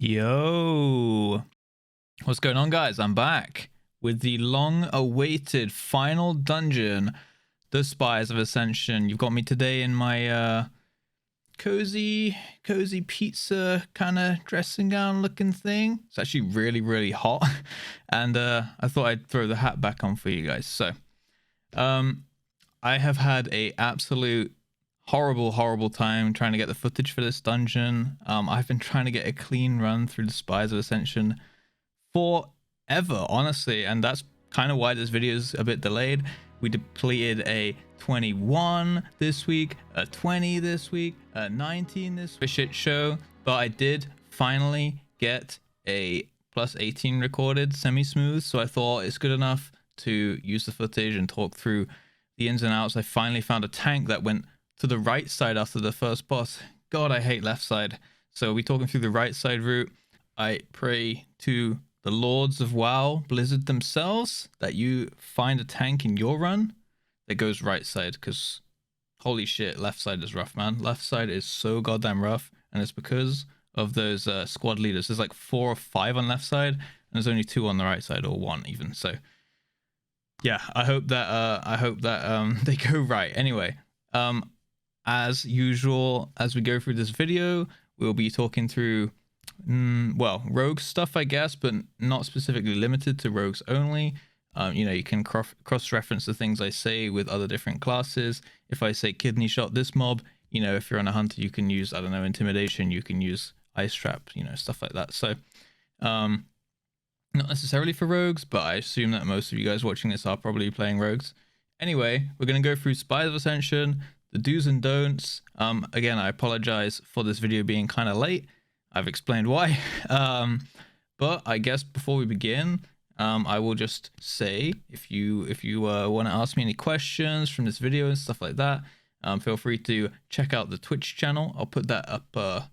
Yo, what's going on, guys? I'm back with the long-awaited final dungeon, the Spires of Ascension. You've got me today in my cozy pizza kind of dressing gown looking thing. It's actually really hot, and I thought I'd throw the hat back on for you guys. So I have had a absolute horrible time trying to get the footage for this dungeon. I've been trying to get a clean run through the Spires of Ascension forever, honestly, and that's kind of why this video is a bit delayed. We depleted a 21 this week, a 20 this week, a 19 this week. A shit show, but I did finally get a plus 18 recorded semi-smooth, so I thought it's good enough to use the footage and talk through the ins and outs. I finally found a tank that went to the right side after the first boss. God, I hate left side. So we're talking through the right side route. I pray to the Lords of WoW, Blizzard themselves, that you find a tank in your run that goes right side, because holy shit, left side is rough, man. Left side is so goddamn rough, and it's because of those squad leaders. There's like 4 or 5 on left side, and there's only 2 on the right side, or 1 even. So yeah, I hope that they go right. Anyway, as usual, as we go through this video, we'll be talking through, well, rogue stuff, I guess, but not specifically limited to rogues only. You know, you can cross-reference the things I say with other different classes. If I say kidney shot this mob, you know, if you're on a hunter, you can use, I don't know, intimidation, you can use ice trap, you know, stuff like that. So, not necessarily for rogues, but I assume that most of you guys watching this are probably playing rogues. Anyway, we're going to go through Spires of Ascension, the do's and don'ts. Again, I apologize for this video being kind of late. I've explained why. But I guess before we begin, I will just say, if you want to ask me any questions from this video and stuff like that, feel free to check out the Twitch channel. I'll put that up.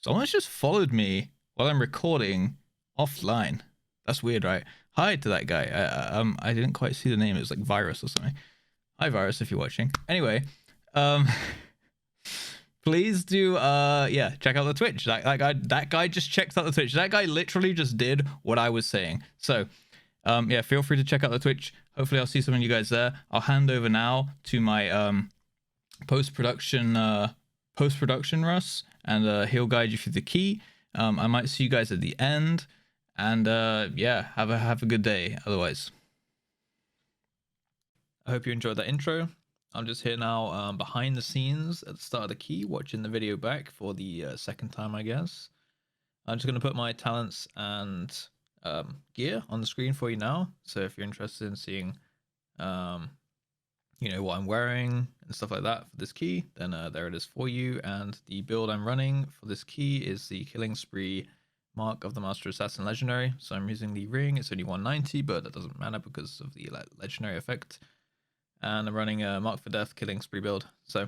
Someone's just followed me while I'm recording offline. That's weird, right? Hi to that guy. I didn't quite see the name. It was like Virus or something. Hi Virus, if you're watching. Anyway, please do yeah, check out the Twitch. That guy just checked out the Twitch. That guy literally just did what I was saying. So yeah, feel free to check out the Twitch. Hopefully I'll see some of you guys there. I'll hand over now to my post-production Russ, and he'll guide you through the key. I might see you guys at the end, and yeah, have a good day otherwise. I hope you enjoyed that intro. I'm just here now behind the scenes at the start of the key, watching the video back for the second time, I guess. I'm just going to put my talents and gear on the screen for you now. So if you're interested in seeing, you know, what I'm wearing and stuff like that for this key, then there it is for you. And the build I'm running for this key is the Killing Spree Mark of the Master Assassin Legendary. So I'm using the ring. It's only 190, but that doesn't matter because of the legendary effect. And I'm running a Mark for Death Killing Spree build. So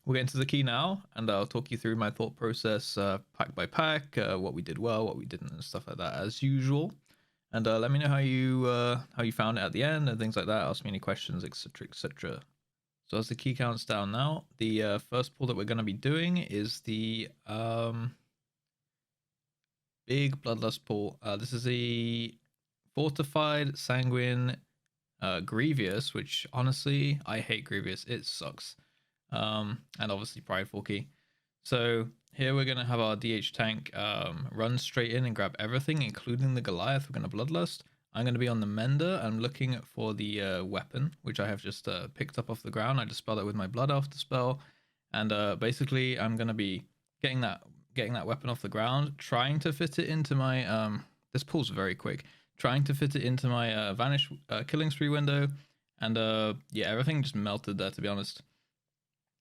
we'll get into the key now, and I'll talk you through my thought process pack by pack, what we did well, what we didn't, and stuff like that as usual. And let me know how you found it at the end and things like that. Ask me any questions, etc, etc. So as the key counts down now, the first pull that we're going to be doing is the big Bloodlust pull. This is a Fortified, Sanguine, Grevious, which honestly I hate Grevious. It sucks. And obviously Prideful key. So here we're gonna have our DH tank run straight in and grab everything, including the Goliath. We're gonna Bloodlust. I'm gonna be on the Mender. I'm looking for the weapon, which I have just picked up off the ground. I dispelled it with my Blood After spell, and basically I'm gonna be getting that weapon off the ground, trying to fit it into my this pull's very quick. Trying to fit it into my Vanish Killing Spree window, and yeah, everything just melted there, to be honest.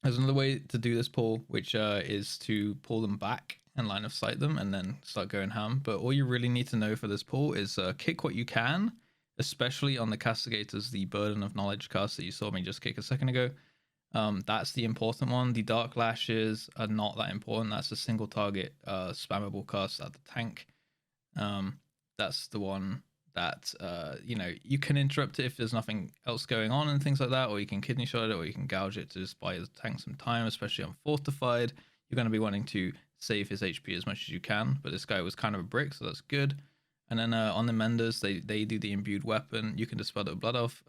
There's another way to do this pull, which is to pull them back and line of sight them and then start going ham. But all you really need to know for this pull is kick what you can, especially on the Castigators, the Burden of Knowledge cast that you saw me just kick a second ago. That's the important one. The Dark Lashes are not that important. That's a single target spammable cast at the tank. That's the one that, you know, you can interrupt it if there's nothing else going on and things like that, or you can kidney shot it, or you can gouge it to just buy the tank some time, especially on Fortified. You're going to be wanting to save his HP as much as you can. But this guy was kind of a brick, so that's good. And then on the menders, they do the imbued weapon. You can dispel the blood off,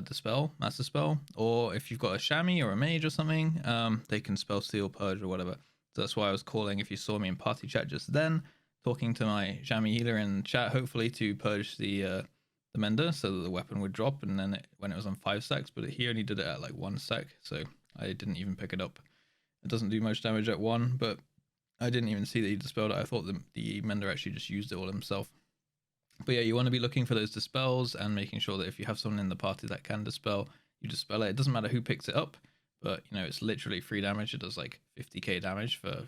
dispel, master spell, or if you've got a chamois or a mage or something, they can spell steal, purge, or whatever. So that's why I was calling, if you saw me in party chat just then, talking to my chamois healer in chat, hopefully to purge the mender so that the weapon would drop, and then when it was on 5 secs, but he only did it at like 1 sec, so I didn't even pick it up. It doesn't do much damage at 1, but I didn't even see that he dispelled it. I thought the mender actually just used it all himself. But yeah, you want to be looking for those dispels and making sure that if you have someone in the party that can dispel, you dispel it. It doesn't matter who picks it up, but you know, it's literally free damage. It does like 50k damage for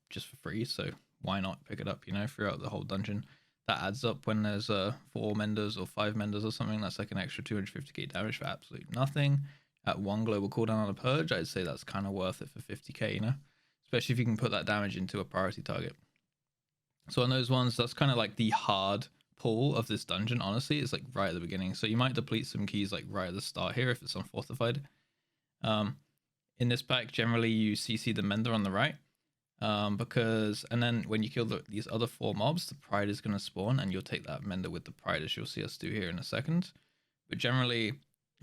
just for free, so why not pick it up, you know, throughout the whole dungeon. That adds up when there's 4 menders or 5 menders or something. That's like an extra 250k damage for absolutely nothing. At 1 global cooldown on a purge, I'd say that's kind of worth it for 50k, you know, especially if you can put that damage into a priority target. So on those ones, that's kind of like the hard pull of this dungeon, honestly. It's like right at the beginning, so you might deplete some keys like right at the start here if it's on Fortified. In this pack, generally you CC the mender on the right, because, and then when you kill these other 4 mobs, the pride is going to spawn, and you'll take that mender with the pride, as you'll see us do here in a second. But generally,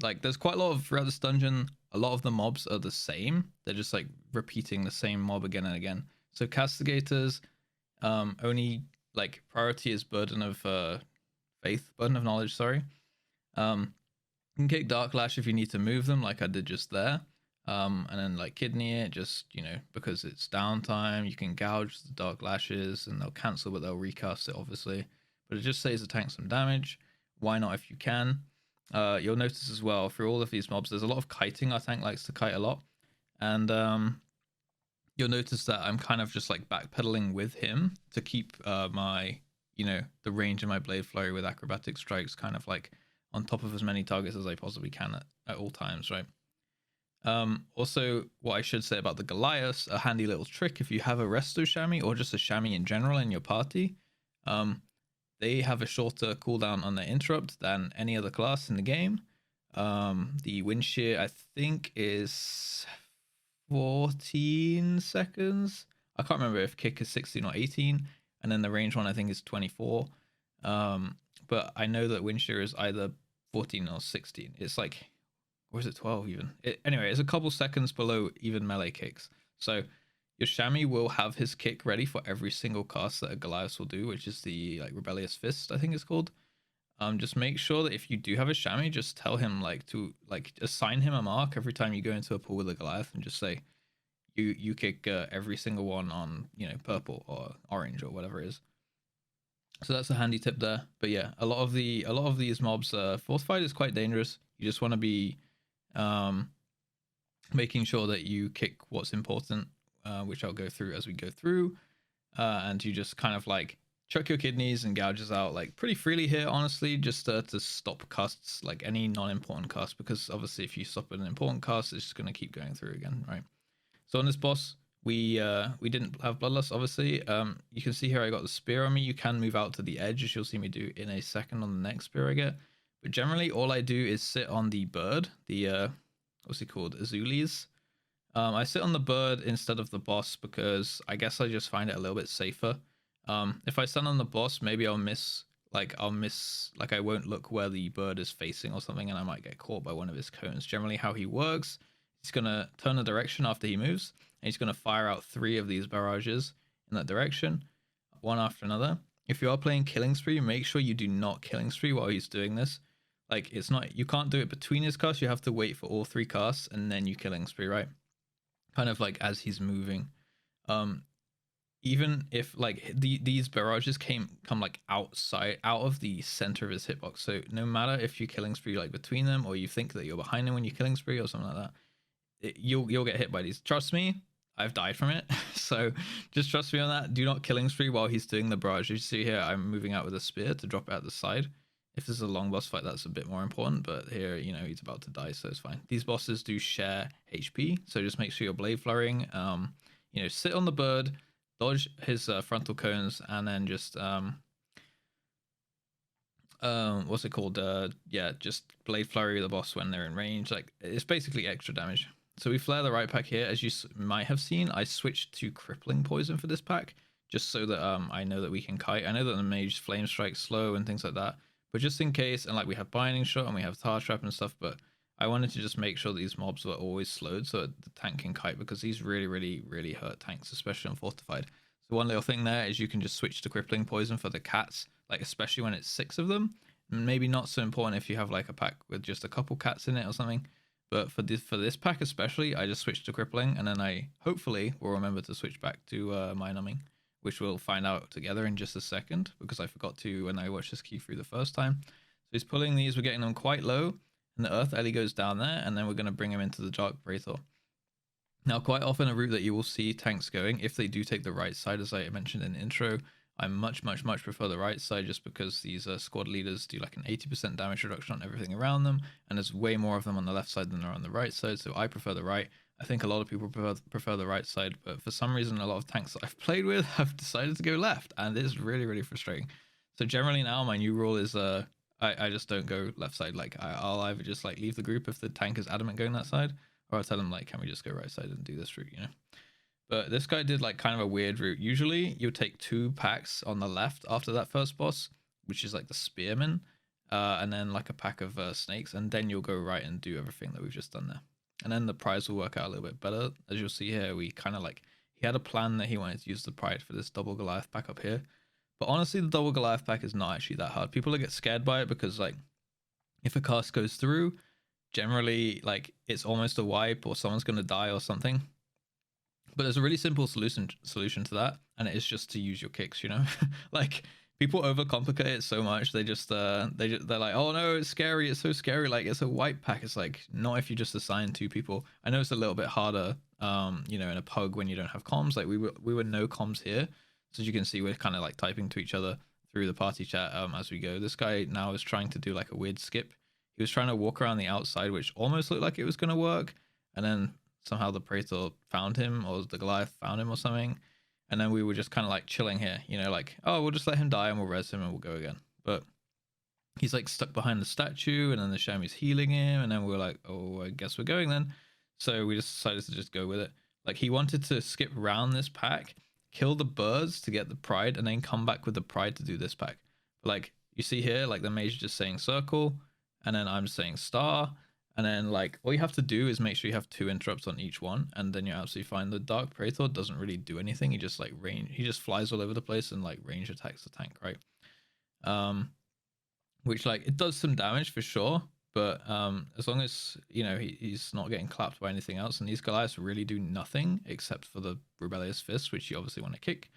like, there's quite a lot of, throughout this dungeon, a lot of the mobs are the same. They're just like repeating the same mob again and again. So castigators, only like priority is burden of burden of knowledge, sorry. You can kick Dark Lash if you need to move them, like I did just there. And then like kidney it, just, you know, because it's downtime, you can gouge the Dark Lashes and they'll cancel, but they'll recast it obviously. But it just saves the tank some damage. Why not if you can? You'll notice as well through all of these mobs, there's a lot of kiting. Our tank likes to kite a lot, and you'll notice that I'm kind of just like backpedaling with him to keep my, you know, the range of my blade flurry with acrobatic strikes kind of like on top of as many targets as I possibly can at all times, right? Also, what I should say about the Goliaths, a handy little trick if you have a resto chamois or just a chamois in general in your party, they have a shorter cooldown on their interrupt than any other class in the game. The wind shear, I think, is 14 seconds. I can't remember if kick is 16 or 18, and then the range one I think is 24. But I know that wind shear is either 14 or 16. It's like, or is it 12 even? Anyway, it's a couple seconds below even melee kicks. So your chamois will have his kick ready for every single cast that a Goliath will do, which is the like Rebellious Fist, I think it's called. Just make sure that if you do have a chamois, just tell him like to like assign him a mark every time you go into a pool with a Goliath, and just say you kick every single one on, you know, purple or orange or whatever it is. So that's a handy tip there. But yeah, a lot of these mobs, Fortified is quite dangerous. You just want to be making sure that you kick what's important, which I'll go through as we go through, and you just kind of like chuck your kidneys and gouges out like pretty freely here, honestly, just to stop casts, like any non-important cast, because obviously if you stop an important cast, it's just going to keep going through again, right? So on this boss, we didn't have Bloodlust, obviously. You can see here I got the spear on me. You can move out to the edge, as you'll see me do in a second on the next spear I get. But generally, all I do is sit on the bird, the what's it called, Azules. I sit on the bird instead of the boss because I guess I just find it a little bit safer. If I stand on the boss, maybe I'll miss, like I won't look where the bird is facing or something, and I might get caught by one of his cones. Generally, how he works, he's gonna turn a direction after he moves, and he's gonna fire out 3 of these barrages in that direction, one after another. If you are playing Killing Spree, make sure you do not Killing Spree while he's doing this. Like, it's not, you can't do it between his casts. You have to wait for all 3 casts and then you Killing Spree, right? Kind of like as he's moving. Even if like these barrages come like out of the center of his hitbox. So no matter if you Killing Spree like between them, or you think that you're behind him when you Killing Spree or something like that, you'll get hit by these. Trust me, I've died from it. So just trust me on that. Do not Killing Spree while he's doing the barrage. You see here, I'm moving out with a spear to drop it out the side. If this is a long boss fight, that's a bit more important, but here, you know, he's about to die, so it's fine. These bosses do share HP, so just make sure you're blade flurrying. You know, sit on the bird, dodge his frontal cones, and then just what's it called? Yeah, just blade flurry the boss when they're in range. Like, it's basically extra damage. So we flare the right pack here. As you might have seen, I switched to crippling poison for this pack, just so that I know that we can kite. I know that the mage flame strikes slow and things like that, but just in case, and like we have binding shot and we have tar trap and stuff, but I wanted to just make sure that these mobs were always slowed so that the tank can kite, because these really hurt tanks, especially on Fortified. So one little thing there is you can just switch to crippling poison for the cats, like especially when it's 6 of them. Maybe not so important if you have like a pack with just a couple cats in it or something. But for this pack especially, I just switched to crippling, and then I hopefully will remember to switch back to mind numbing, which we'll find out together in just a second, because I forgot to when I watched this key through the first time. So he's pulling these, we're getting them quite low, and the Earth Ellie goes down there, and then we're going to bring him into the Dark Praetor. Now, quite often a route that you will see tanks going, if they do take the right side, as I mentioned in the intro, I much prefer the right side, just because these squad leaders do like an 80% damage reduction on everything around them, and there's way more of them on the left side than there are on the right side, so I prefer the right. I think a lot of people prefer the right side, but for some reason a lot of tanks that I've played with have decided to go left, and it's really frustrating. So generally now my new rule is I just don't go left side. Like I'll either just like leave the group if the tank is adamant going that side, or I'll tell them like, can we just go right side and do this route, you know? But this guy did like kind of a weird route. Usually you'll take 2 packs on the left after that first boss, which is like the spearmen, and then like a pack of snakes, and then you'll go right and do everything that we've just done there. And then the prize will work out a little bit better. As you'll see here, we kind of like, he had a plan that he wanted to use the pride for this double Goliath pack up here. But honestly, the double Goliath pack is not actually that hard. People get scared by it because like, if a cast goes through, generally like it's almost a wipe or someone's going to die or something. But there's a really simple solution to that, and it is just to use your kicks, you know? Like, people overcomplicate it so much. They just they're like, oh no, it's scary, it's so scary, like it's a white pack. It's like, not if you just assign 2 people. I know it's a little bit harder, you know, in a pug when you don't have comms. Like we were no comms here, so as you can see, we're kind of like typing to each other through the party chat as we go. This guy now is trying to do like a weird skip. He was trying to walk around the outside, which almost looked like it was going to work, and then somehow the Praetor found him, or the Goliath found him or something, and then we were just kind of like chilling here, you know, like, oh, we'll just let him die and we'll res him and we'll go again. But he's like stuck behind the statue, and then the Shami's healing him, and then we were like, oh, I guess we're going then. So we just decided to just go with it. Like, he wanted to skip round this pack, kill the birds to get the pride, and then come back with the pride to do this pack. But like you see here, like the mage is just saying circle, and then I'm saying star. And then like all you have to do is make sure you have 2 interrupts on each one, and then you're absolutely fine. The Dark Praetor doesn't really do anything. He just like he just flies all over the place and like range attacks the tank, right? Which like it does some damage for sure, but as long as, you know, he's not getting clapped by anything else, and these Goliaths really do nothing except for the Rebellious Fist, which you obviously want to kick.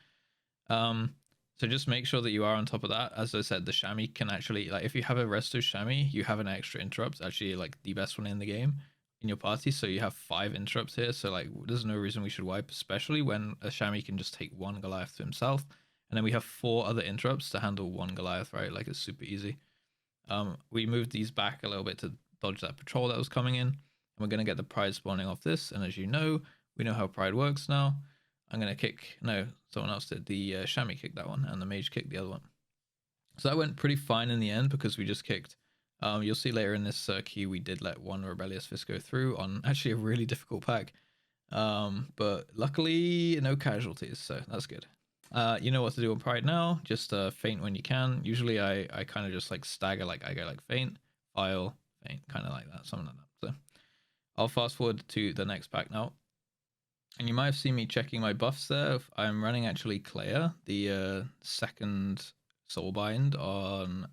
So just make sure that you are on top of that. As I said, the Shami can actually, like, if you have a Resto Shami, you have an extra interrupt, actually like the best one in the game in your party. So you have 5 interrupts here. So like, there's no reason we should wipe, especially when a Shami can just take 1 Goliath to himself. And then we have 4 other interrupts to handle 1 Goliath, right? Like, it's super easy. We moved these back a little bit to dodge that patrol that was coming in. And we're going to get the pride spawning off this. And as you know, we know how pride works now. I'm going to kick, no, someone else did. The Shami kicked that one, and the mage kicked the other one. So that went pretty fine in the end, because we just kicked. You'll see later in this key, we did let 1 Rebellious Fist go through on actually a really difficult pack. But luckily, no casualties, so that's good. You know what to do on pride now. Just feint when you can. Usually I kind of just like stagger, like I go like feint, file, feint, kind of like that, something like that. So I'll fast forward to the next pack now. And you might have seen me checking my buffs there. I'm running actually Claire, the second Soulbind on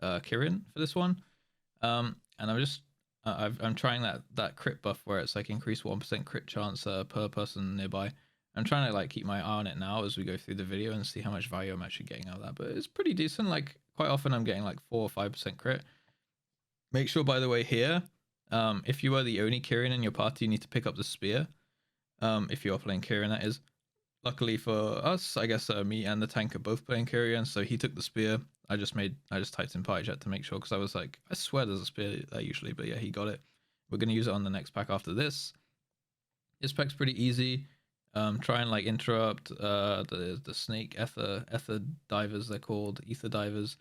Kirin for this one. And I'm trying that crit buff where it's like increase 1% crit chance per person nearby. I'm trying to like keep my eye on it now as we go through the video and see how much value I'm actually getting out of that. But it's pretty decent. Like, quite often I'm getting like 4 or 5% crit. Make sure, by the way, here, if you are the only Kirin in your party, you need to pick up the spear. If you are playing Kirin, that is. Luckily for us, I guess me and the tank are both playing Kirin, so he took the spear. I just typed in party chat to make sure, because I was like, I swear there's a spear there usually, but yeah, he got it. We're going to use it on the next pack after this. This pack's pretty easy. Try and like interrupt the snake ether divers, they're called ether divers.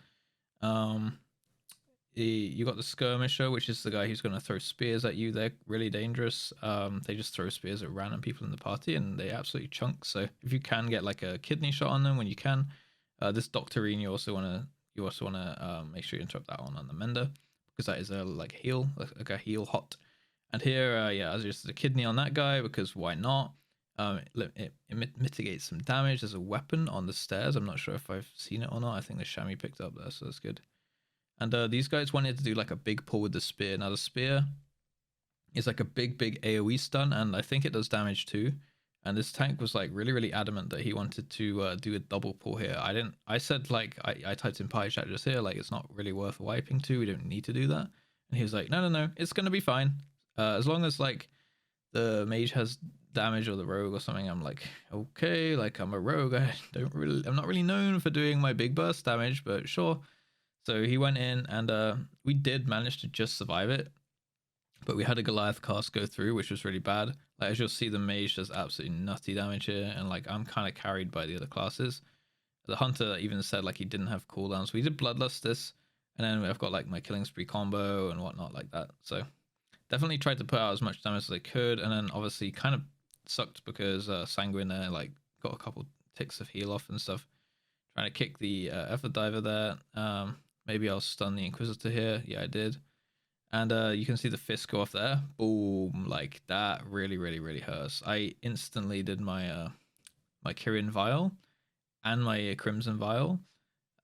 you got the skirmisher, which is the guy who's going to throw spears at you. They're really dangerous. They just throw spears at random people in the party, and they absolutely chunk. So if you can get like a kidney shot on them when you can, this Doctorine you also want to make sure you interrupt that one on the Mender, because that is a like heal, like a heal hot. And here, yeah, as just a kidney on that guy, because why not? It mitigates some damage. There's a weapon on the stairs. I'm not sure if I've seen it or not. I think the chamois picked up there, so that's good. And these guys wanted to do like a big pull with the spear. Now the spear is like a big AoE stun, and I think it does damage too. And this tank was like really adamant that he wanted to do a double pull here. I said like, I typed in pie chat just here, like it's not really worth wiping to. We don't need to do that. And he was like, no, it's going to be fine. As long as like the mage has damage or the rogue or something. I'm like, okay, like I'm a rogue. I'm not really known for doing my big burst damage, but sure. So he went in, and we did manage to just survive it, but we had a Goliath cast go through, which was really bad. Like, as you'll see, the mage does absolutely nutty damage here, and like I'm kind of carried by the other classes. The hunter even said like he didn't have cooldowns. So we did bloodlust this, and then I've got like my killing spree combo and whatnot like that. So definitely tried to put out as much damage as I could, and then obviously kind of sucked because Sanguine there like got a couple ticks of heal off and stuff. Trying to kick the effort diver there. Maybe I'll stun the Inquisitor here. Yeah, I did. And you can see the fist go off there. Boom, like that really hurts. I instantly did my my Kyrian Vial and my Crimson Vial.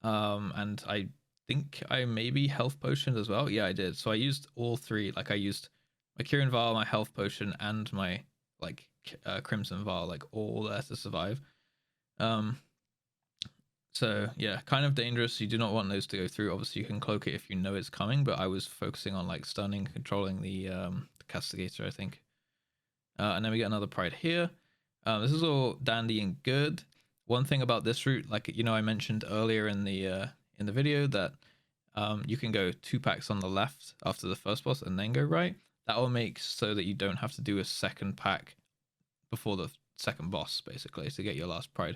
And I think I maybe health potioned as well. Yeah, I did. So I used all three. Like I used my Kyrian Vial, my health potion, and my like Crimson Vial, like all there to survive. So yeah, kind of dangerous. You do not want those to go through. Obviously, you can cloak it if you know it's coming, but I was focusing on like stunning, controlling the castigator, I think. And then we get another pride here. This is all dandy and good. One thing about this route, like I mentioned earlier in the video that you can go 2 packs on the left after the first boss and then go right. That will make so that you don't have to do a second pack before the second boss, basically, to get your last pride.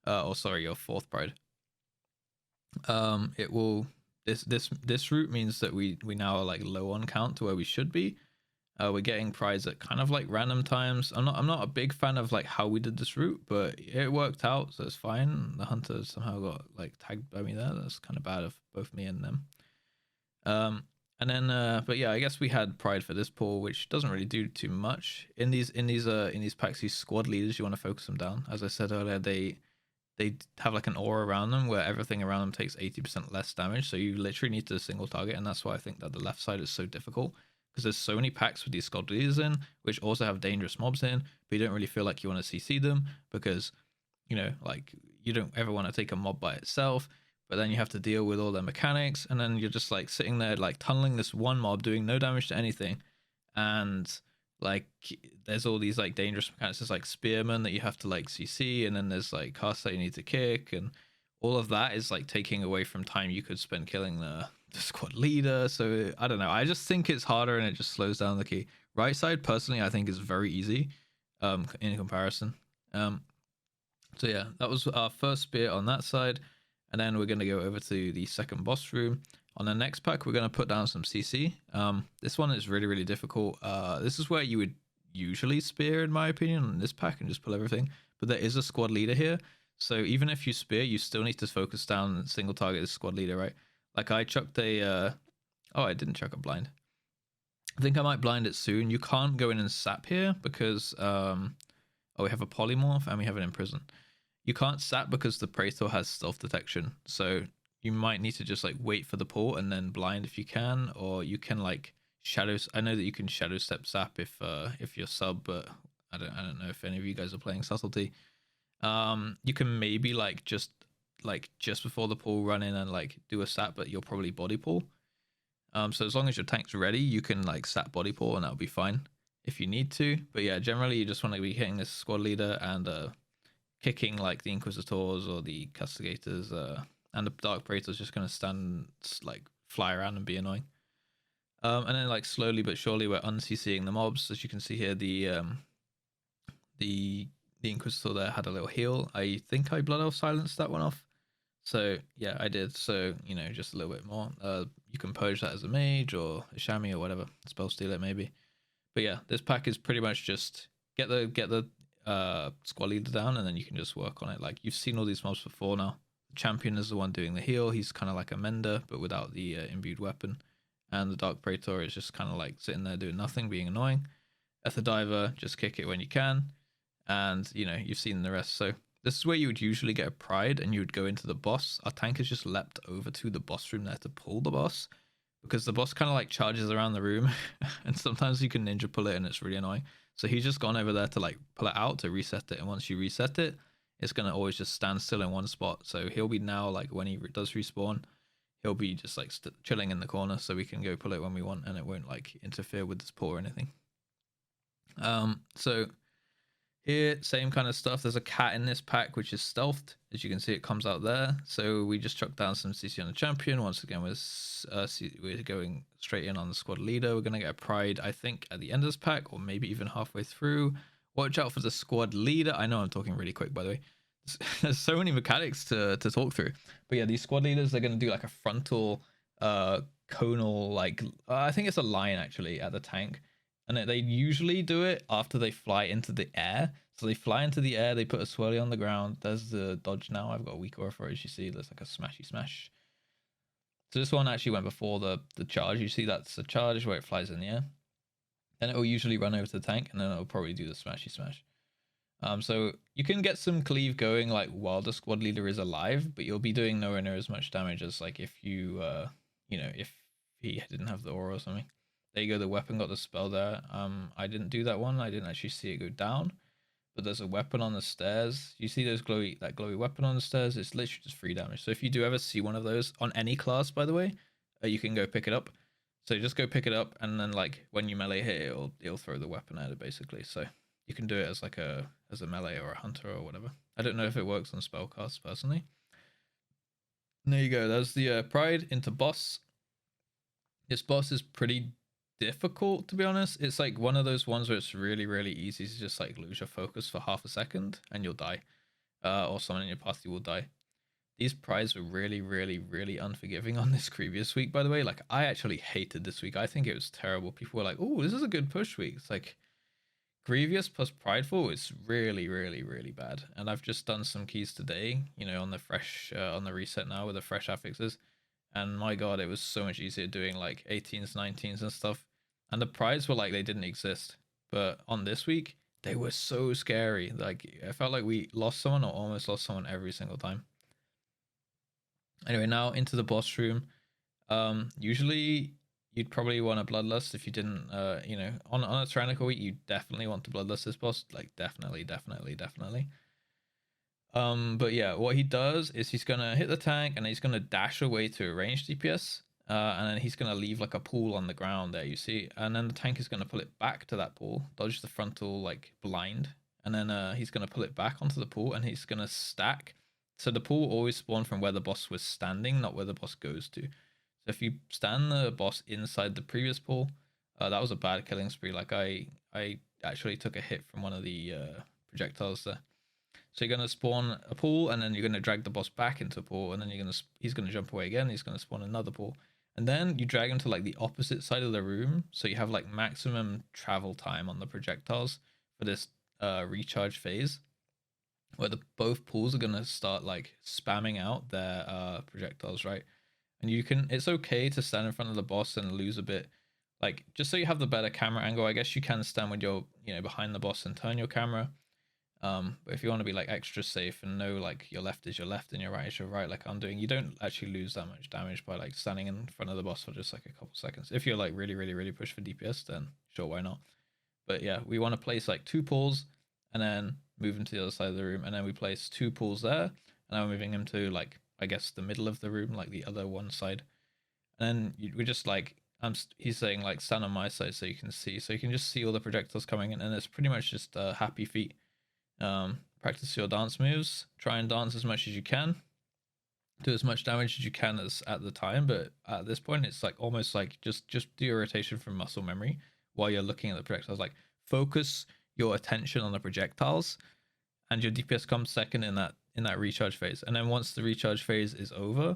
Or sorry, your 4th pride. It will this route means that we now are like low on count to where we should be. We're getting prides at kind of like random times. I'm not a big fan of like how we did this route, but it worked out, so it's fine. The hunter somehow got like tagged by me there. That's kind of bad of both me and them. And then but yeah, I guess we had pride for this pull, which doesn't really do too much. In these packs, these squad leaders, you want to focus them down. As I said earlier, they have like an aura around them where everything around them takes 80% less damage. So you literally need to single target, and that's why I think that the left side is so difficult, because there's so many packs with these squad leaders in, which also have dangerous mobs in, but you don't really feel like you want to CC them because, like you don't ever want to take a mob by itself, but then you have to deal with all their mechanics, and then you're just like sitting there like tunneling this one mob doing no damage to anything, and like there's all these like dangerous mechanics. There's like spearmen that you have to like CC, and then there's like casts that you need to kick, and all of that is like taking away from time you could spend killing the squad leader. So I don't know, I just think it's harder and it just slows down the key. Right side personally I think is very easy in comparison. So yeah, that was our first spear on that side, and then we're going to go over to the second boss room. On the next pack, we're going to put down some CC. This one is really difficult. This is where you would usually spear, in my opinion, on this pack and just pull everything. But there is a squad leader here. So even if you spear, you still need to focus down and single target this squad leader, right? Like I chucked a... oh, I didn't chuck a blind. I think I might blind it soon. You can't go in and sap here because... oh, we have a polymorph and we have an imprison. You can't sap because the Praetor has stealth detection. So you might need to just like wait for the pull and then blind if you can, or you can like shadows. I know that you can shadow step sap if you're sub, but I don't know if any of you guys are playing subtlety. You can maybe like just before the pull run in and like do a sap, but you'll probably body pull. So as long as your tank's ready, you can like sap body pull and that'll be fine if you need to. But yeah, generally you just want to be hitting this squad leader and kicking like the Inquisitors or the Castigators, and the Dark Praetor's just going to stand, like, fly around and be annoying. And then, like, slowly but surely, we're un-CCing the mobs. As you can see here, the Inquisitor there had a little heal. I think I Blood Elf silenced that one off. So yeah, I did. So, you know, just a little bit more. You can purge that as a mage or a chamois or whatever. Spell steal it maybe. But yeah, this pack is pretty much just get the squad leader down, and then you can just work on it. Like, you've seen all these mobs before now. The champion is the one doing the heal. He's kind of like a mender, but without the imbued weapon. And the Dark Praetor is just kind of like sitting there doing nothing, being annoying. Ether Diver, just kick it when you can. And, you know, you've seen the rest. So this is where you would usually get a pride and you would go into the boss. Our tank has just leapt over to the boss room there to pull the boss, because the boss kind of like charges around the room and sometimes you can ninja pull it and it's really annoying. So he's just gone over there to like pull it out to reset it. And once you reset it, it's going to always just stand still in one spot. So he'll be now, like, when he does respawn, he'll be just like chilling in the corner, so we can go pull it when we want and it won't like interfere with the support or anything. So here, same kind of stuff. There's a cat in this pack, which is stealthed. As you can see, it comes out there. So we just chuck down some CC on the champion. Once again, we're going straight in on the squad leader. We're going to get a pride, I think, at the end of this pack, or maybe even halfway through. Watch out for the squad leader. I know I'm talking really quick, by the way. There's so many mechanics to talk through. But yeah, these squad leaders, they're going to do like a frontal, conal, like, I think it's a line actually at the tank. And they usually do it after they fly into the air. So they fly into the air, they put a swirly on the ground. There's the dodge now. I've got a weak aura for it, as you see. There's like a smashy smash. So this one actually went before the charge. You see that's a charge where it flies in the air. Then it will usually run over to the tank, and then it'll probably do the smashy smash. So you can get some cleave going like while the squad leader is alive, but you'll be doing nowhere near as much damage as like if you, you know, if he didn't have the aura or something. There you go, the weapon got the spell there. I didn't do that one. I didn't actually see it go down. But there's a weapon on the stairs. You see that glowy weapon on the stairs? It's literally just 3 damage. So if you do ever see one of those on any class, by the way, you can go pick it up. So just go pick it up, and then like when you melee hit it, it'll throw the weapon at it basically. So you can do it as like a melee or a hunter or whatever. I don't know if it works on spellcasts personally. And there you go. There's the pride into boss. This boss is pretty difficult, to be honest. It's like one of those ones where it's really, really easy to just like lose your focus for half a second and you'll die, or someone in your party will die. These prides were really, really, really unforgiving on this Grevious week, by the way. Like, I actually hated this week. I think it was terrible. People were like, oh, this is a good push week. It's like Grevious plus Prideful is really, really, really bad. And I've just done some keys today, you know, on the fresh, on the reset now with the fresh affixes. And my god, it was so much easier doing like 18s, 19s and stuff. And the prides were like they didn't exist. But on this week, they were so scary. Like, I felt like we lost someone or almost lost someone every single time. Anyway, now into the boss room. Usually you'd probably want a Bloodlust if you didn't, you know, on a tyrannical week, you definitely want to Bloodlust this boss. Like, definitely. But yeah, what he does is he's gonna hit the tank and he's gonna dash away to a ranged DPS, and then he's gonna leave like a pool on the ground there, you see, and then the tank is gonna pull it back to that pool, dodge the frontal like blind, and then he's gonna pull it back onto the pool and he's gonna stack. So the pool always spawned from where the boss was standing, not where the boss goes to. So if you stand the boss inside the previous pool, that was a bad killing spree. Like, I actually took a hit from one of the projectiles there. So you're gonna spawn a pool, and then you're gonna drag the boss back into a pool, and then he's gonna jump away again. He's gonna spawn another pool, and then you drag him to like the opposite side of the room, so you have like maximum travel time on the projectiles for this recharge phase, where both pools are gonna start like spamming out their projectiles, right? And it's okay to stand in front of the boss and lose a bit, like, just so you have the better camera angle. I guess you can stand with your, you know, behind the boss and turn your camera. But if you want to be like extra safe and know like your left is your left and your right is your right, like I'm doing, you don't actually lose that much damage by like standing in front of the boss for just like a couple seconds. If you're like really, really, really push for DPS, then sure, why not? But yeah, we want to place like 2 pools and then move into the other side of the room, and then we place 2 pools there, and then we're moving him to like, I guess, the middle of the room, like the other one side. And then we just like, he's saying like stand on my side so you can see, so you can just see all the projectiles coming in, and it's pretty much just happy feet. Practice your dance moves, try and dance as much as you can, do as much damage as you can as at the time, but at this point it's like almost like just do your rotation from muscle memory while you're looking at the projectiles. Like, focus your attention on the projectiles, and your DPS comes second in that in that recharge phase. And then once the recharge phase is over,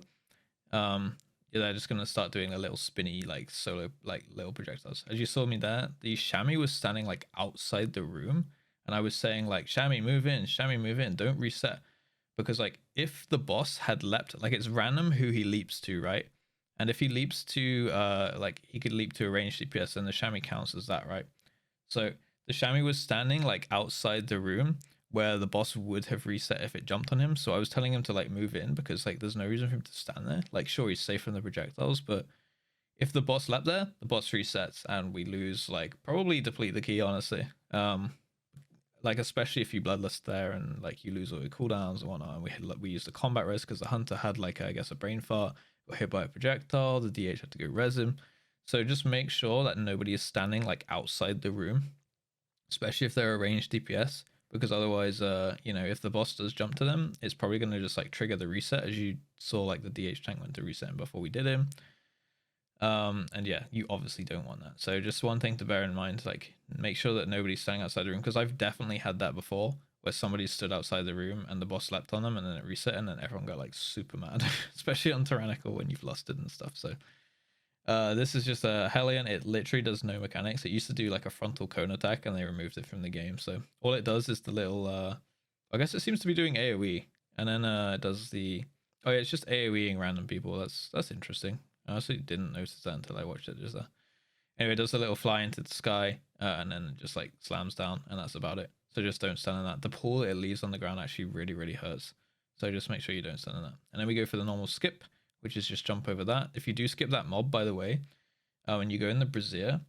they're just gonna start doing a little spinny like solo like little projectiles. As you saw me there, the Shami was standing like outside the room, and I was saying like, Shami move in, don't reset, because like if the boss had leapt, like it's random who he leaps to, right? And if he leaps to like he could leap to a ranged DPS, and the Shami counts as that, right? So the Shami was standing like outside the room where the boss would have reset if it jumped on him. So I was telling him to like move in, because like there's no reason for him to stand there. Like sure, he's safe from the projectiles, but if the boss leapt there, the boss resets and we lose, like probably deplete the key, honestly. Like especially if you bloodlust there and like you lose all your cooldowns and whatnot. And we used the combat res because the hunter had like I guess a brain fart, got hit by a projectile, the DH had to go res him. So just make sure that nobody is standing like outside the room, especially if they're a ranged DPS, because otherwise, if the boss does jump to them, it's probably going to just like trigger the reset, as you saw like the DH tank went to reset him before we did him. And yeah, you obviously don't want that. So just one thing to bear in mind, like make sure that nobody's standing outside the room, because I've definitely had that before where somebody stood outside the room and the boss leapt on them and then it reset and then everyone got like super mad, especially on Tyrannical when you've lost it and stuff. So this is just a Hellion. It literally does no mechanics. It used to do like a frontal cone attack and they removed it from the game. So all it does is the little, I guess it seems to be doing AoE, and then it does the, oh yeah, it's just AoEing random people. That's interesting. I actually didn't notice that until I watched it just there. Anyway, it does a little fly into the sky and then it just like slams down, and that's about it. So just don't stand in that. The pool it leaves on the ground actually really, really hurts. So just make sure you don't stand in that. And then we go for the normal skip, which is just jump over that. If you do skip that mob, by the way, when you go in the brazier,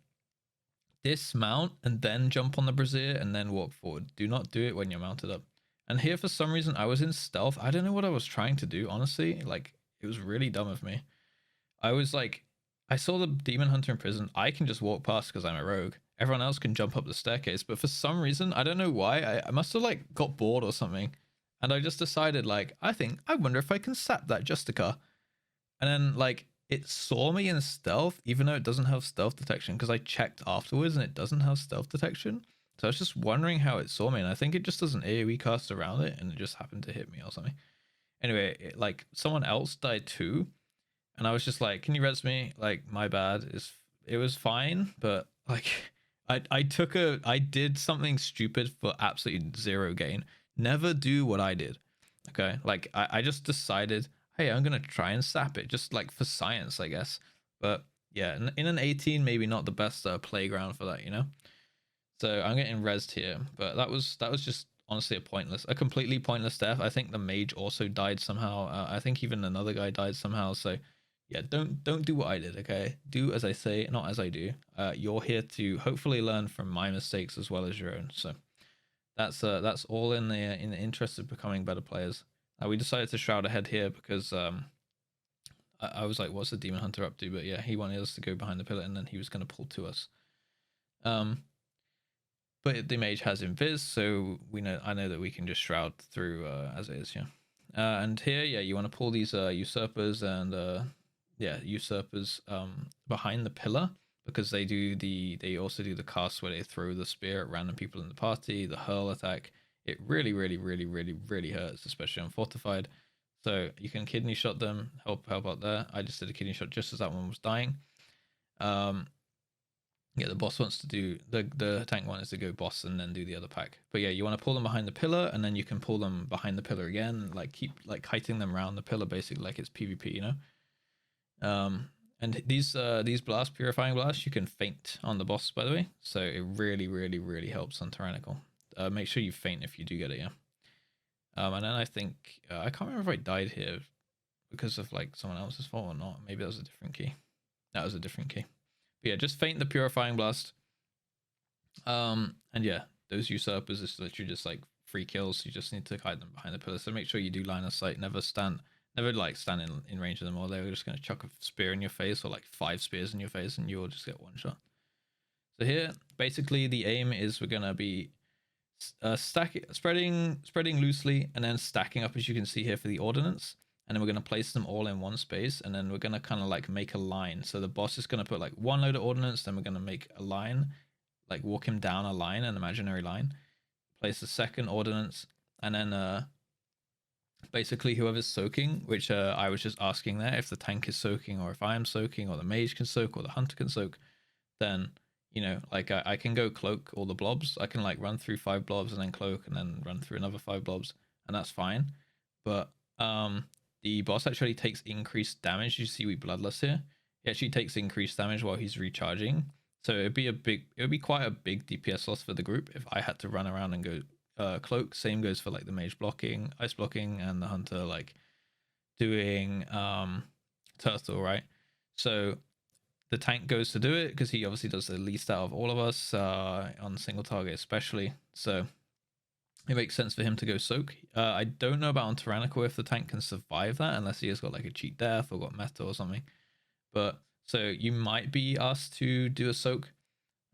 dismount and then jump on the brazier and then walk forward. Do not do it when you're mounted up. And here, for some reason, I was in stealth. I don't know what I was trying to do, honestly. Like, it was really dumb of me. I was like, I saw the demon hunter in prison. I can just walk past because I'm a rogue. Everyone else can jump up the staircase. But for some reason, I don't know why, I must have like got bored or something. And I just decided like, I wonder if I can sap that Justica. And then like it saw me in stealth, even though it doesn't have stealth detection, because I checked afterwards and it doesn't have stealth detection. So I was just wondering how it saw me, and I think it just does an AoE cast around it and it just happened to hit me or something. Anyway, like someone else died too. And I was just like, can you res me? Like, my bad. It was fine, but like I did something stupid for absolutely zero gain. Never do what I did. Okay. Like I just decided, hey, I'm gonna try and sap it, just like for science, I guess. But yeah, in an 18, maybe not the best playground for that, you know? So I'm getting rezzed here, but that was just honestly a completely pointless death. I think the mage also died somehow. I think even another guy died somehow. So yeah, don't do what I did, okay? Do as I say, not as I do. You're here to hopefully learn from my mistakes as well as your own. So that's all in the interest of becoming better players. We decided to shroud ahead here because I was like, what's the demon hunter up to? But yeah, he wanted us to go behind the pillar and then he was going to pull to us. But the mage has invis, so I know that we can just shroud through as it is, yeah. And here, yeah, you want to pull these usurpers and usurpers behind the pillar, because they also do the cast where they throw the spear at random people in the party, the hurl attack. It really, really, really, really, really hurts, especially on Fortified. So you can kidney shot them, help out there. I just did a kidney shot just as that one was dying. Yeah, the boss wants to do the tank one is to go boss and then do the other pack. But yeah, you want to pull them behind the pillar, and then you can pull them behind the pillar again, like keep like kiting them around the pillar, basically like it's PvP, you know. And these purifying blasts, you can feint on the boss, by the way. So it really, really, really helps on Tyrannical. Make sure you feint if you do get it, yeah. And then I think I can't remember if I died here because of like someone else's fault or not. Maybe that was a different key. That was a different key. But yeah, just feint the purifying blast. And yeah, those usurpers is literally just like free kills. You just need to hide them behind the pillar. So make sure you do line of sight. Never stand in range of them, or they're just going to chuck a spear in your face, or like 5 spears in your face, and you'll just get one shot. So here, basically the aim is we're going to be spreading loosely and then stacking up, as you can see here, for the ordinance. And then we're going to place them all in one space, and then we're going to kind of like make a line. So the boss is going to put like one load of ordinance, then we're going to make a line, like walk him down a line, an imaginary line, place the second ordinance, and then basically whoever's soaking, which I was just asking there, if the tank is soaking or if I am soaking or the mage can soak or the hunter can soak, then, you know, like I can go cloak all the blobs. I can like run through 5 blobs and then cloak and then run through another 5 blobs, and that's fine. But the boss actually takes increased damage. You see we bloodless here. He actually takes increased damage while he's recharging. So it would be quite a big DPS loss for the group if I had to run around and go cloak. Same goes for like the mage blocking, ice blocking, and the hunter like doing turtle, right? So the tank goes to do it because he obviously does the least out of all of us on single target especially. So it makes sense for him to go soak. I don't know about on Tyrannical if the tank can survive that unless he has got like a cheat death or got meta or something. But so you might be asked to do a soak.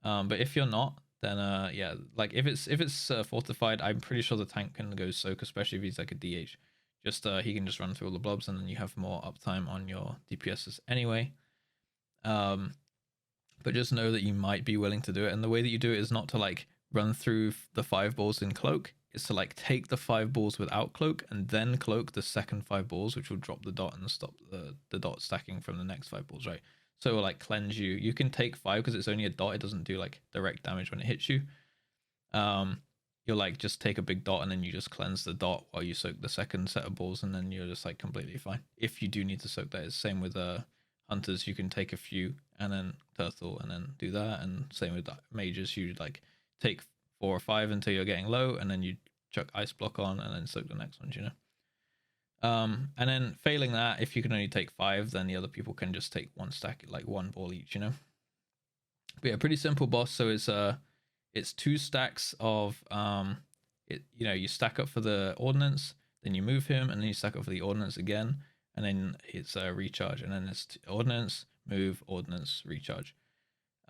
But if you're not, then yeah, like if it's fortified, I'm pretty sure the tank can go soak, especially if he's like a DH. Just he can just run through all the blobs and then you have more uptime on your DPSs anyway. But just know that you might be willing to do it, and the way that you do it is not to like run through the 5 balls in cloak. It's to like take the 5 balls without cloak and then cloak the second 5 balls, which will drop the dot and stop the dot stacking from the next 5 balls, right? So it will like cleanse you. You can take 5 because it's only a dot. It doesn't do like direct damage when it hits you. You'll like just take a big dot and then you just cleanse the dot while you soak the second set of balls, and then you're just like completely fine. If you do need to soak that, it's same with hunters. You can take a few and then turtle and then do that, and same with mages. You like take 4 or 5 until you're getting low, and then you chuck ice block on and then soak the next ones, you know. And then failing that, if you can only take 5, then the other people can just take 1 stack, like 1 ball each, you know. But yeah, pretty simple boss. So it's 2 stacks of you know, you stack up for the ordinance, then you move him, and then you stack up for the ordinance again, and then it's a recharge, and then it's ordinance, move, ordinance, recharge.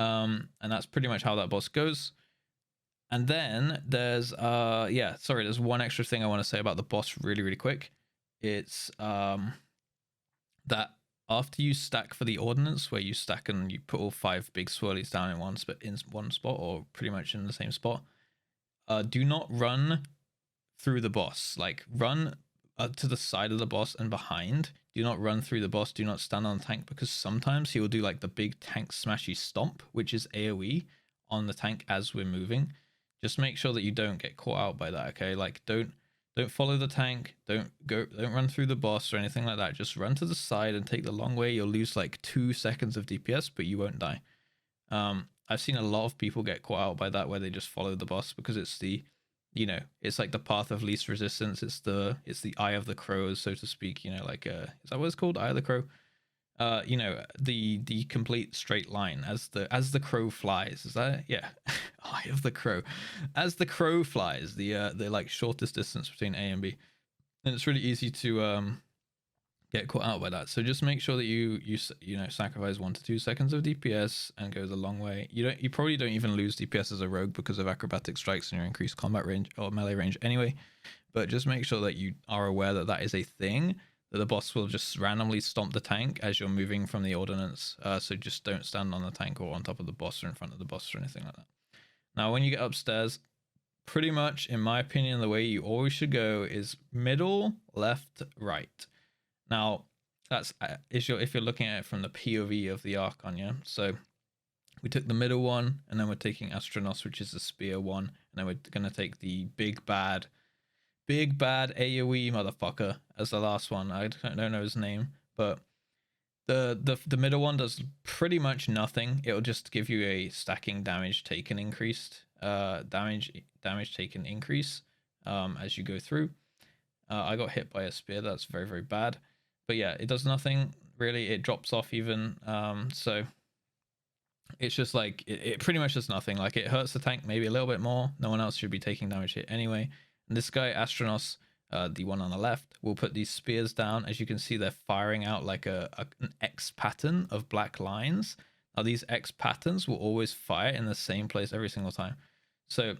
And that's pretty much how that boss goes. And then there's yeah, sorry, there's one extra thing I want to say about the boss really quick. It's that after you stack for the ordinance, where you stack and you put all 5 big swirlies down in one spot, or pretty much in the same spot, do not run through the boss. Like run to the side of the boss and behind. Do not run through the boss. Do not stand on the tank, because sometimes he will do like the big tank smashy stomp, which is AoE on the tank as we're moving. Just make sure that you don't get caught out by that, okay? Like don't follow the tank, don't run through the boss or anything like that. Just run to the side and take the long way. You'll lose like 2 seconds of DPS, but you won't die. I've seen a lot of people get caught out by that, where they just follow the boss because it's the, you know, it's like the path of least resistance. It's the eye of the crows, so to speak, you know, like is that what it's called? Eye of the crow? You know, the complete straight line as the crow flies. Is that it? Yeah. Eye of the crow. As the crow flies, the like shortest distance between A and B. And it's really easy to get caught out by that. So just make sure that you know, sacrifice 1 to 2 seconds of DPS and go the long way. You probably don't even lose DPS as a rogue because of acrobatic strikes and your increased combat range or melee range anyway. But just make sure that you are aware that that is a thing, that the boss will just randomly stomp the tank as you're moving from the ordinance. So just don't stand on the tank or on top of the boss or in front of the boss or anything like that. Now, when you get upstairs, pretty much, in my opinion, the way you always should go is middle, left, right. Now, that's if you're looking at it from the POV of the Archon, yeah? So we took the middle one, and then we're taking JustRuss, which is the spear one, and then we're going to take the big bad AoE motherfucker as the last one. I don't know his name, but the middle one does pretty much nothing. It'll just give you a stacking damage taken increased, damage taken increase as you go through. I got hit by a spear. That's very bad. But yeah, it does nothing really. It drops off even. So it's just like it pretty much does nothing. Like it hurts the tank maybe a little bit more. No one else should be taking damage hit anyway. And this guy, JustRuss, the one on the left, will put these spears down. As you can see, they're firing out like an X pattern of black lines. Now, these X patterns will always fire in the same place every single time. So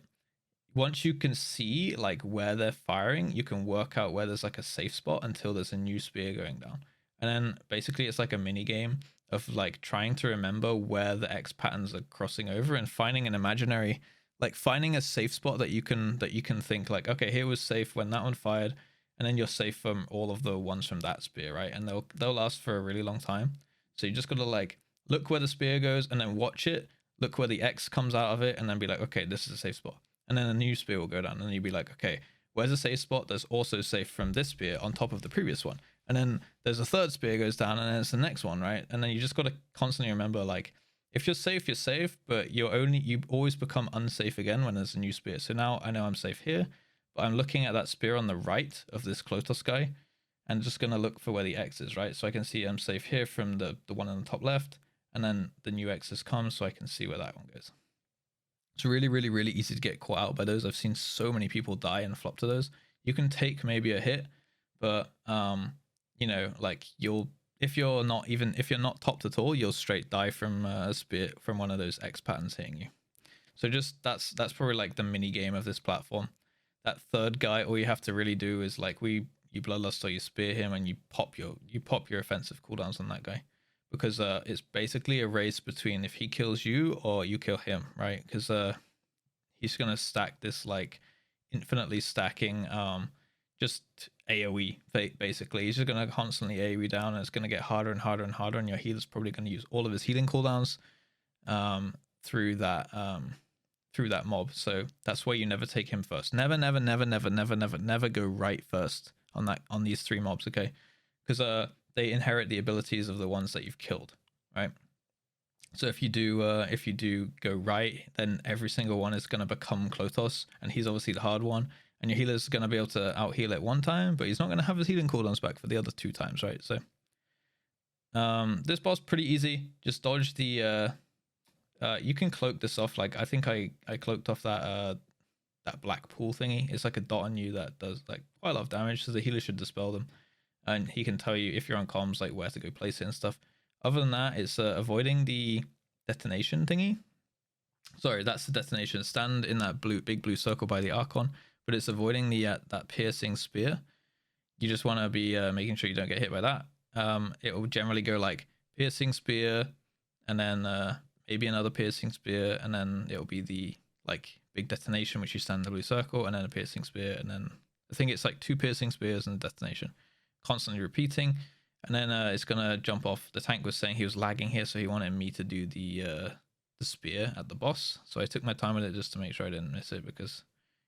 once you can see like where they're firing, you can work out where there's like a safe spot until there's a new spear going down. And then basically it's like a mini game of like trying to remember where the X patterns are crossing over and finding an imaginary, like finding a safe spot that you can think like, okay, here was safe when that one fired, and then you're safe from all of the ones from that spear, right? And they'll last for a really long time. So you just gotta like look where the spear goes and then watch it, look where the X comes out of it, and then be like, okay, this is a safe spot. And then a new spear will go down, and then you'll be like, okay, where's a safe spot that's also safe from this spear on top of the previous one? And then there's a third spear goes down, and then it's the next one, right? And then you just gotta constantly remember, like, if you're safe, but you always become unsafe again when there's a new spear. So now I know I'm safe here, but I'm looking at that spear on the right of this Klotos guy, and just gonna look for where the X is, right? So I can see I'm safe here from the one on the top left, and then the new X's come, so I can see where that one goes. It's really, really, really easy to get caught out by those. I've seen so many people die and flop to those. You can take maybe a hit, but you know, like if you're not topped at all, you'll straight die from a spear from one of those X patterns hitting you. So just that's probably like the mini game of this platform. That third guy, all you have to really do is like you bloodlust or you spear him, and you pop your offensive cooldowns on that guy, because it's basically a race between if he kills you or you kill him, right? Because he's gonna stack this like infinitely stacking just AoE basically. He's just gonna constantly AoE down, and it's gonna get harder and harder and harder, and your healer's probably gonna use all of his healing cooldowns through that mob. So that's why you never take him first. Never go right first on these three mobs, okay? Because they inherit the abilities of the ones that you've killed, right? So if you do go right, then every single one is going to become Klotos, and he's obviously the hard one, and your healer's going to be able to out heal it one time, but he's not going to have his healing cooldowns back for the other 2 times, right? So this boss pretty easy. Just dodge the you can cloak this off. Like I think I cloaked off that black pool thingy. It's like a dot on you that does like quite a lot of damage, so the healer should dispel them, and he can tell you if you're on comms like where to go place it and stuff. Other than that, it's avoiding the detonation thingy. Sorry, that's the detonation. Stand in that big blue circle by the Archon, but it's avoiding the that piercing spear. You just want to be making sure you don't get hit by that. It will generally go like piercing spear, and then maybe another piercing spear, and then it'll be the like big detonation, which you stand in the blue circle, and then a piercing spear, and then I think it's like 2 piercing spears and a detonation, constantly repeating. And then it's gonna jump off. The tank was saying he was lagging here, so he wanted me to do the spear at the boss. So I took my time with it just to make sure I didn't miss it, because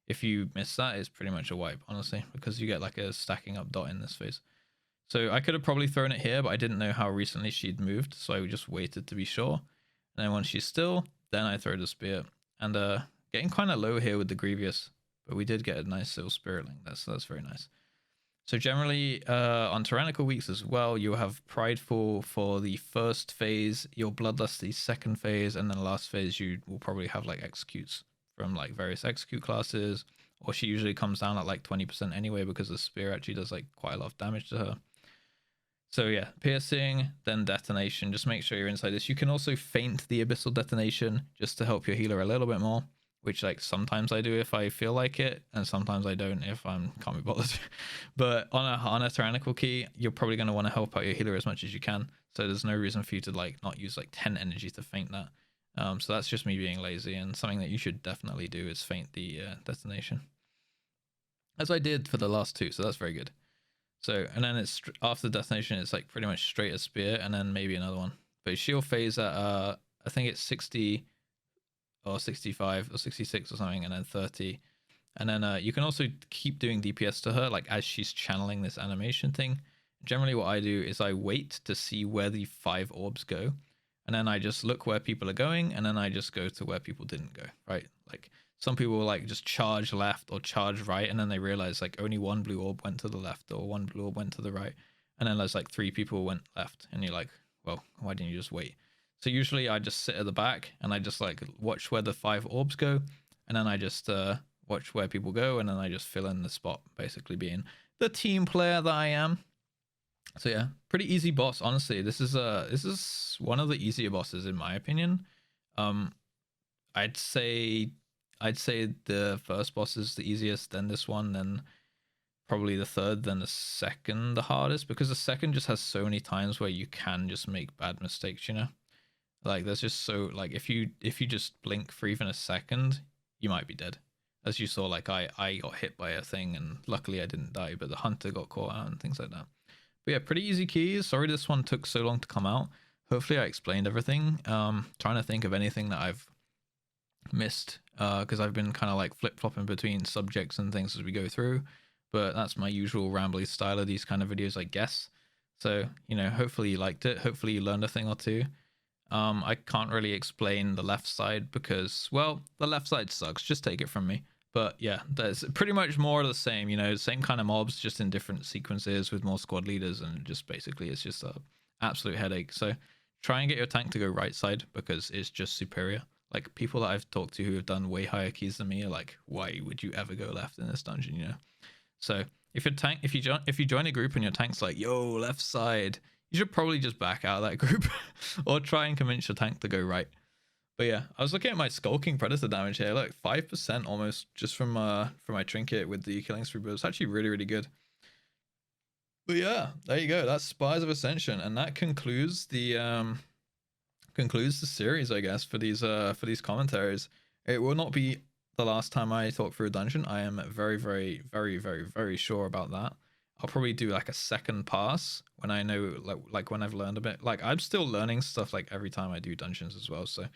if you miss that, it's pretty much a wipe, honestly, because you get like a stacking up dot in this phase. So I could have probably thrown it here, but I didn't know how recently she'd moved, so I just waited to be sure. And then once she's still, then I throw the spear. And getting kind of low here with the Grevious, but we did get a nice little spirit link. That's very nice. So generally on tyrannical weeks as well, you have prideful for the first phase, your bloodlust the second phase, and then the last phase you will probably have like executes from like various execute classes, or she usually comes down at like 20% anyway, because the spear actually does like quite a lot of damage to her. So yeah, piercing, then detonation. Just make sure you're inside this. You can also feint the abyssal detonation just to help your healer a little bit more, which like sometimes I do if I feel like it, and sometimes I don't if I can't be bothered. But on a tyrannical key, you're probably going to want to help out your healer as much as you can. So there's no reason for you to like not use like 10 energy to feint that. So that's just me being lazy, and something that you should definitely do is feint the detonation, as I did for the last 2. So that's very good. So, and then it's after the detonation, it's like pretty much straight as spear, and then maybe another one. But she'll phase at I think it's 60 or 65 or 66 or something, and then 30. And then you can also keep doing DPS to her, like as she's channeling this animation thing. Generally what I do is I wait to see where the 5 orbs go, and then I just look where people are going, and then I just go to where people didn't go, right? Like some people will like just charge left or charge right, and then they realize like only 1 blue orb went to the left, or 1 blue orb went to the right, and then there's like 3 people went left, and you're like, well, why didn't you just wait? So usually I just sit at the back, and I just like watch where the 5 orbs go, and then I just watch where people go, and then I just fill in the spot, basically being the team player that I am. So yeah, pretty easy boss, honestly. This is one of the easier bosses in my opinion. I'd say the first boss is the easiest, then this one, then probably the third, then the second the hardest, because the second just has so many times where you can just make bad mistakes, you know? Like there's just so like if you just blink for even a second, you might be dead. as you saw, like I got hit by a thing and luckily I didn't die, but the hunter got caught out and things like that. But yeah, pretty easy keys. Sorry this one took so long to come out. Hopefully I explained everything. Trying to think of anything that I've missed, because I've been kind of like flip-flopping between subjects and things as we go through, but that's my usual rambly style of these kind of videos, I guess. So, you know, hopefully you liked it. Hopefully you learned a thing or two. I can't really explain the left side because, well, the left side sucks. Just take it from me. But yeah, there's pretty much more of the same, you know, same kind of mobs, just in different sequences with more squad leaders, and just basically it's just a absolute headache. So try and get your tank to go right side because it's just superior. Like, people that I've talked to who have done way higher keys than me are like, why would you ever go left in this dungeon, you know? So if you join a group and your tank's like, yo, left side, you should probably just back out of that group or try and convince your tank to go right. But yeah, I was looking at my skulking predator damage here. Look, 5% almost just from my trinket with the killing spree, but it's actually really, really good. But yeah, there you go. That's Spires of Ascension, and that concludes the series, I guess, for these commentaries. It will not be the last time I talk through a dungeon. I am very, very, very, very, very sure about that. I'll probably do like a second pass when I know, like when I've learned a bit. Like, I'm still learning stuff like every time I do dungeons as well. So,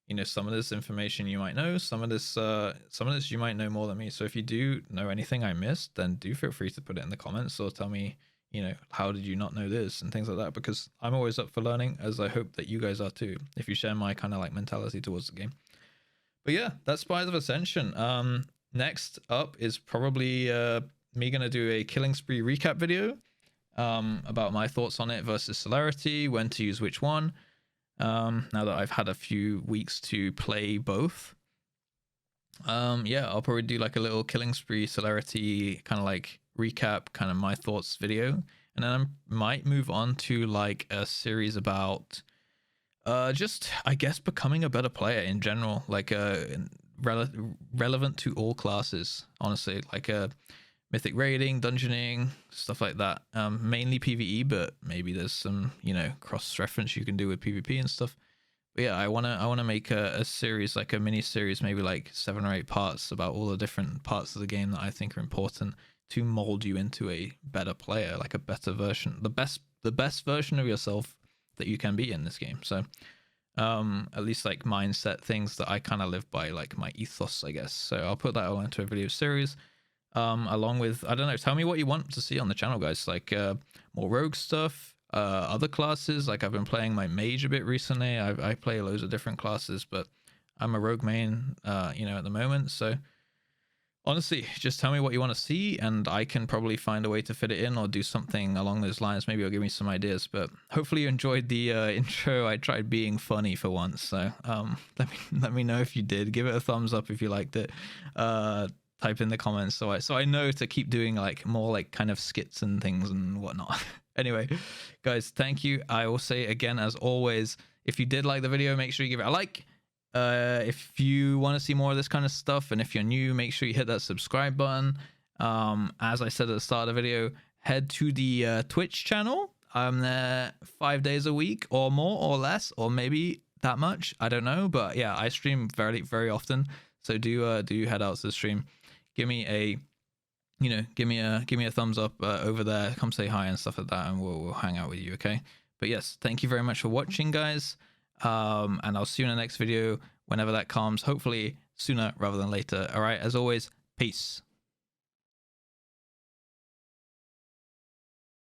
you know, some of this information you might know, some of this you might know more than me. So if you do know anything I missed, then do feel free to put it in the comments or tell me, you know, how did you not know this and things like that, because I'm always up for learning, as I hope that you guys are too, if you share my kind of like mentality towards the game. But yeah, that's Spires of Ascension. Next up is probably me gonna do a killing spree recap video about my thoughts on it versus celerity, when to use which one, now that I've had a few weeks to play both. Yeah, I'll probably do like a little killing spree celerity kind of like recap, kind of my thoughts video, and then I might move on to like a series about just, I guess, becoming a better player in general, like relevant to all classes, honestly, like mythic raiding, dungeoning, stuff like that. Mainly PvE, but maybe there's some, you know, cross reference you can do with PvP and stuff. But yeah, I wanna make a series, like a mini series, maybe like 7 or 8 parts, about all the different parts of the game that I think are important to mold you into a better player, like a better version, the best version of yourself that you can be in this game. So at least like mindset things that I kind of live by, like my ethos, I guess. So I'll put that all into a video series, along with, I don't know, tell me what you want to see on the channel, guys. Like more rogue stuff, other classes. Like, I've been playing my mage a bit recently. I play loads of different classes, but I'm a rogue main, you know, at the moment. So honestly, just tell me what you want to see, and I can probably find a way to fit it in or do something along those lines. Maybe it'll give me some ideas. But hopefully you enjoyed the intro. I tried being funny for once, so let me know if you did. Give it a thumbs up if you liked it. Type in the comments so I know to keep doing like more like kind of skits and things and whatnot. Anyway, guys, thank you. I will say again, as always, if you did like the video, make sure you give it a like. If you want to see more of this kind of stuff, and if you're new, make sure you hit that subscribe button. As I said at the start of the video, head to the Twitch channel. I'm there 5 days a week, or more or less, or maybe that much, I don't know. But yeah, I stream very, very often, so do head out to the stream. Give me a thumbs up over there. Come say hi and stuff like that, and we'll hang out with you, okay? But yes, thank you very much for watching, guys. And I'll see you in the next video, whenever that comes. Hopefully sooner rather than later. All right, as always, peace.